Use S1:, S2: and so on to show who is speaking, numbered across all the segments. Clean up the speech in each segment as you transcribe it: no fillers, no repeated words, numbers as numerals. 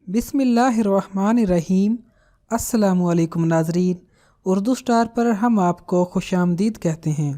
S1: बिस्मिल्लाहिर्रहमानिर्रहीम। अस्सलामुअलैकुम नाज़रीन, उर्दू स्टार पर हम आपको खुशामदीद कहते हैं।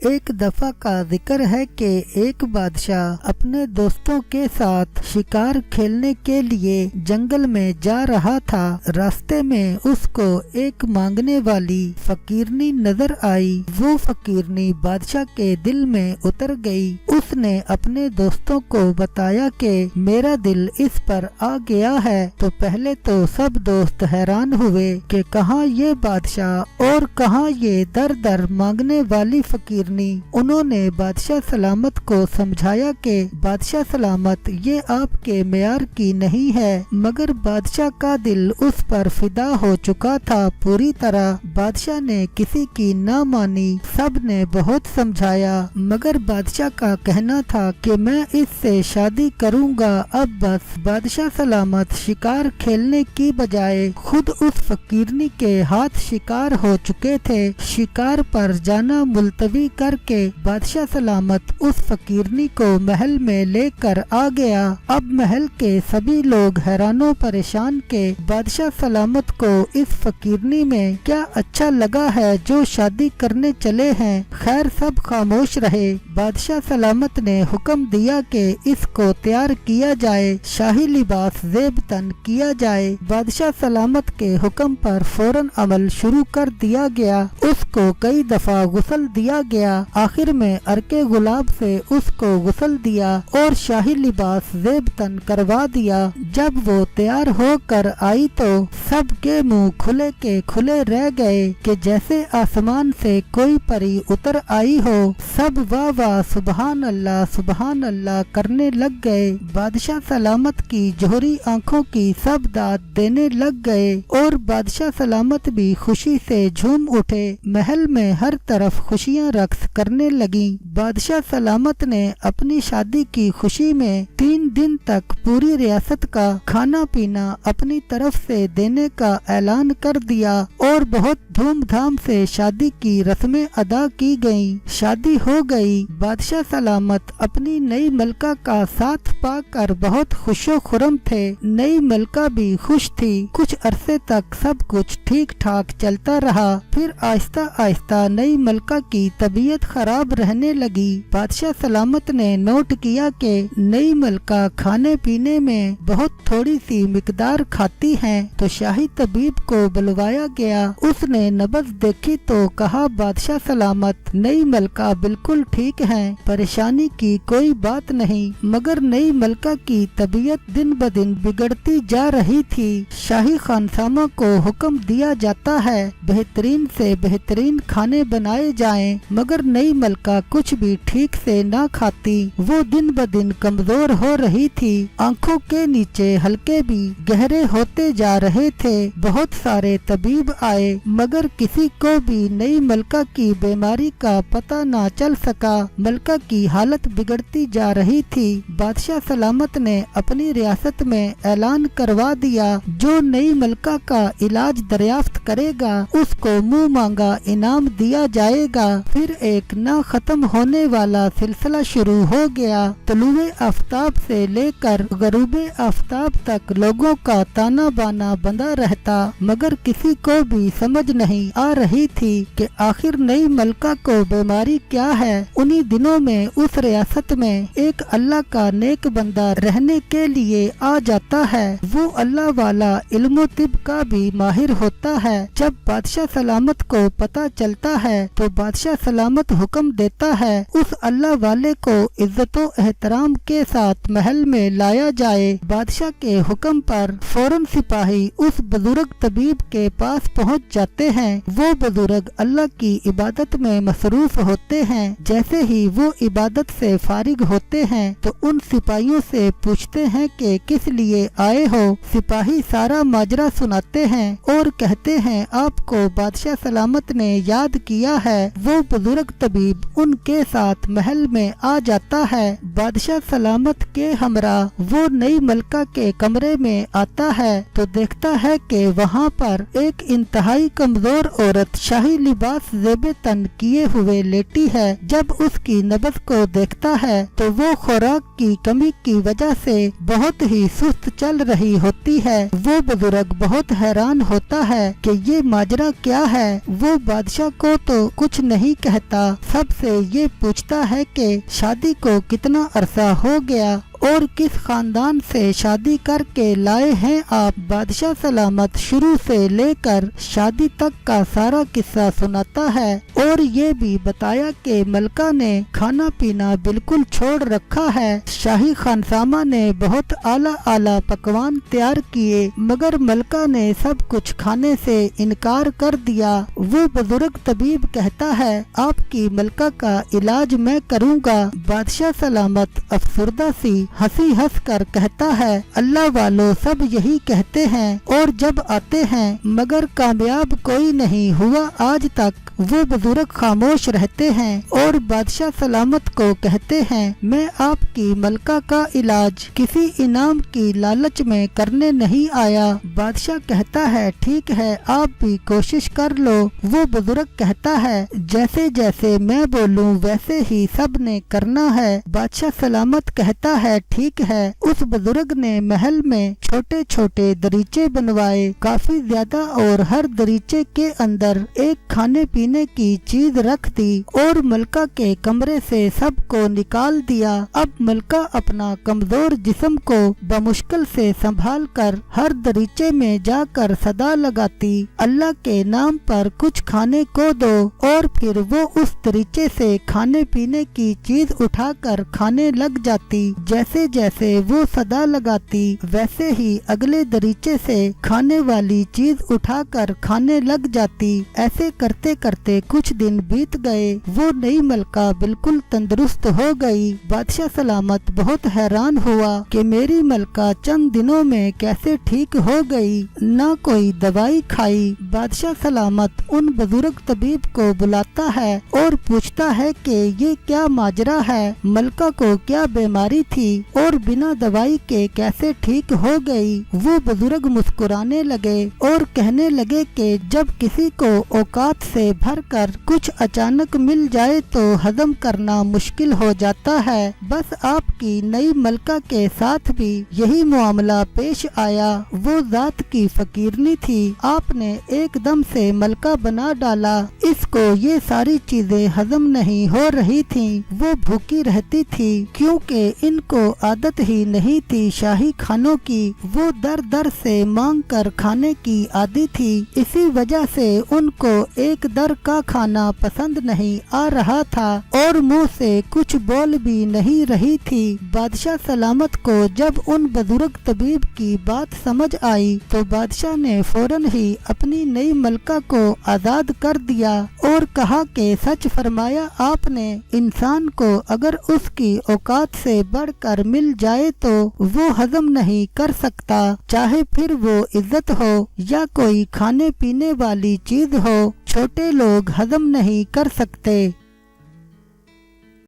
S2: एक दफ़ा का जिक्र है कि एक बादशाह अपने दोस्तों के साथ शिकार खेलने के लिए जंगल में जा रहा था। रास्ते में उसको एक मांगने वाली फकीरनी नजर आई। वो फकीरनी बादशाह के दिल में उतर गई। उसने अपने दोस्तों को बताया कि मेरा दिल इस पर आ गया है। तो पहले तो सब दोस्त हैरान हुए कि कहाँ ये बादशाह और कहाँ ये दर दर मांगने वाली फकीर। उन्होंने बादशाह सलामत को समझाया कि बादशाह सलामत ये आपके मेयार की नहीं है, मगर बादशाह का दिल उस पर फिदा हो चुका था पूरी तरह। बादशाह ने किसी की ना मानी, सब ने बहुत समझाया, मगर बादशाह का कहना था कि मैं इससे शादी करूंगा। अब बस बादशाह सलामत शिकार खेलने की बजाय खुद उस फकीरनी के हाथ शिकार हो चुके थे। शिकार पर जाना मुलतवी करके बादशाह सलामत उस फकीरनी को महल में लेकर आ गया। अब महल के सभी लोग हैरानो परेशान के बादशाह सलामत को इस फकीरनी में क्या अच्छा लगा है जो शादी करने चले हैं। खैर सब खामोश रहे। बादशाह सलामत ने हुक्म दिया कि इसको तैयार किया जाए, शाही लिबास ज़ेब तन किया जाए। बादशाह सलामत के हुक्म पर फौरन अमल शुरू कर दिया गया। उसको कई दफा गुस्ल दिया गया। आखिर में अर्के गुलाब से उसको गुस्ल दिया और शाही लिबास ज़ेब तन करवा दिया। जब वो तैयार होकर आई तो सबके मुंह खुले के खुले रह गए कि जैसे आसमान से कोई परी उतर आई हो। सब वाह वाह सुबहान अल्लाह करने लग गए। बादशाह सलामत की जोहरी आंखों की सब दाद देने लग गए और बादशाह सलामत भी खुशी से झूम उठे। महल में हर तरफ खुशियां रक्स करने लगी। बादशाह सलामत ने अपनी शादी की खुशी में 3 दिन तक पूरी रियासत का खाना पीना अपनी तरफ से देने का ऐलान कर दिया और बहुत धूमधाम से शादी की रस्में अदा की गईं। शादी हो गई। बादशाह सलामत अपनी नई मलका का साथ पाकर बहुत खुशो खुरम थे। नई मलका भी खुश थी। कुछ अरसे तक सब कुछ ठीक ठाक चलता रहा। फिर आहिस्ता आहिस्ता नई मलका की तबीयत खराब रहने लगी। बादशाह सलामत ने नोट किया कि नई मलका खाने पीने में बहुत थोड़ी सी मिकदार खाती हैं। तो शाही तबीब को बुलवाया गया। उसने नबज देखी तो कहा बादशाह सलामत नई मलका बिल्कुल ठीक है, परेशानी की कोई बात नहीं, मगर नई मलका की तबीयत दिन ब दिन बिगड़ती जा रही थी। शाही खानसामा को हुक्म दिया जाता है बेहतरीन से बेहतरीन खाने बनाए जाएं, मगर नई मलका कुछ भी ठीक से ना खाती। वो दिन ब दिन कमजोर हो रही थी। आंखों के नीचे हल्के भी गहरे होते जा रहे थे। बहुत सारे तबीब आए, मगर किसी को भी नई मलका की बीमारी का पता ना चल सका। मलका की हालत बिगड़ती जा रही थी। बादशाह सलामत ने अपनी रियासत में ऐलान करवा दिया, जो नई मलका का इलाज दरियाफ्त करेगा उसको मुंह मांगा इनाम दिया जाएगा। फिर एक ना खत्म होने वाला सिलसिला शुरू हो गया। तलुए आफ्ताब से लेकर गरूबे आफ्ताब तक लोगों का ताना बाना बंधा रहता, मगर किसी को भी समझ नहीं आ रही थी कि आखिर नई मलका को बीमारी क्या है। उन्हीं दिनों में उस रियासत में एक अल्लाह का नेक बंदा रहने के लिए आ जाता है। वो अल्लाह वाला इल्मो तिब का भी माहिर होता है। जब बादशाह सलामत को पता चलता है तो बादशाह सलामत हुक्म देता है उस अल्लाह वाले को इज्जतो एहतराम के साथ महल में लाया जाए। बादशाह के हुक्म पर फौरन सिपाही उस बुजुर्ग तबीब के पास पहुंच जाते हैं। वो बुजुर्ग अल्लाह की इबादत में मसरूफ होते हैं। जैसे ही वो इबादत से फारिग होते हैं तो उन सिपाहियों से पूछते हैं कि किस लिए आए हो। सिपाही सारा माजरा सुनाते हैं और कहते हैं आपको बादशाह सलामत ने याद किया है। वो बुजुर्ग तबीब उनके साथ महल में आ जाता है। बादशाह सलामत के हमरा वो नई मलका के कमरे में आता है तो देखता है कि वहाँ पर एक इंतहाई कमजोर कमजोर औरत शाही लिबास ज़ेबे तन किए हुए लेटी है। जब उसकी नब्ज़ को देखता है तो वो खुराक की कमी की वजह से बहुत ही सुस्त चल रही होती है। वो बुजुर्ग बहुत हैरान होता है कि ये माजरा क्या है। वो बादशाह को तो कुछ नहीं कहता, सबसे ये पूछता है कि शादी को कितना अरसा हो गया और किस खानदान से शादी करके लाए हैं आप। बादशाह सलामत शुरू से लेकर शादी तक का सारा किस्सा सुनाता है और ये भी बताया कि मलका ने खाना पीना बिल्कुल छोड़ रखा है। शाही खानसामा ने बहुत आला आला पकवान तैयार किए मगर मलका ने सब कुछ खाने से इनकार कर दिया। वो बुजुर्ग तबीब कहता है आपकी मलका का इलाज मैं करूँगा। बादशाह सलामत अफसुर्दा सी हंसी हंस कर कहता है अल्लाह वालों सब यही कहते हैं और जब आते हैं मगर कामयाब कोई नहीं हुआ आज तक। वो बुजुर्ग खामोश रहते हैं और बादशाह सलामत को कहते हैं मैं आपकी मलका का इलाज किसी इनाम की लालच में करने नहीं आया। बादशाह कहता है ठीक है आप भी कोशिश कर लो। वो बुजुर्ग कहता है जैसे जैसे मैं बोलूं वैसे ही सब ने करना है। बादशाह सलामत कहता है ठीक है। उस बुजुर्ग ने महल में छोटे छोटे दरीचे बनवाए काफी ज्यादा और हर दरीचे के अंदर एक खाने पीने की चीज रख दी और मलका के कमरे से सबको निकाल दिया। अब मलका अपना कमजोर जिस्म को बमुश्किल से संभाल कर हर दरीचे में जाकर सदा लगाती अल्लाह के नाम पर कुछ खाने को दो और फिर वो उस दरीचे से खाने पीने की चीज उठाकर खाने लग जाती। जैसे जैसे वो सदा लगाती वैसे ही अगले दरीचे से खाने वाली चीज उठाकर खाने लग जाती। ऐसे करते करते कुछ दिन बीत गए। वो नई मलका बिल्कुल तंदुरुस्त हो गई। बादशाह सलामत बहुत हैरान हुआ कि मेरी मलका चंद दिनों में कैसे ठीक हो गई, ना कोई दवाई खाई। बादशाह सलामत उन बुजुर्ग तबीब को बुलाता है और पूछता है कि ये क्या माजरा है, मलका को क्या बीमारी थी और बिना दवाई के कैसे ठीक हो गई। वो बुजुर्ग मुस्कुराने लगे और कहने लगे कि जब किसी को औकात से भरकर कुछ अचानक मिल जाए तो हजम करना मुश्किल हो जाता है। बस आपकी नई मलका के साथ भी यही मामला पेश आया। वो जात की फकीरनी थी, आपने एकदम से मलका बना डाला। इसको ये सारी चीजें हजम नहीं हो रही थीं। वो भूखी रहती थी क्योंकि इनको आदत ही नहीं थी शाही खानों की। वो दर दर से मांग कर खाने की आदी थी। इसी वजह से उनको एक दर का खाना पसंद नहीं आ रहा था और मुंह से कुछ बोल भी नहीं रही थी। बादशाह सलामत को जब उन बुजुर्ग तबीब की बात समझ आई तो बादशाह ने फौरन ही अपनी नई मलका को आजाद कर दिया और कहा कि सच फरमाया आपने, इंसान को अगर उसकी औकात से बढ़कर मिल जाए तो वो हजम नहीं कर सकता, चाहे फिर वो इज्जत हो या कोई खाने पीने वाली चीज हो। छोटे लोग हजम नहीं कर सकते।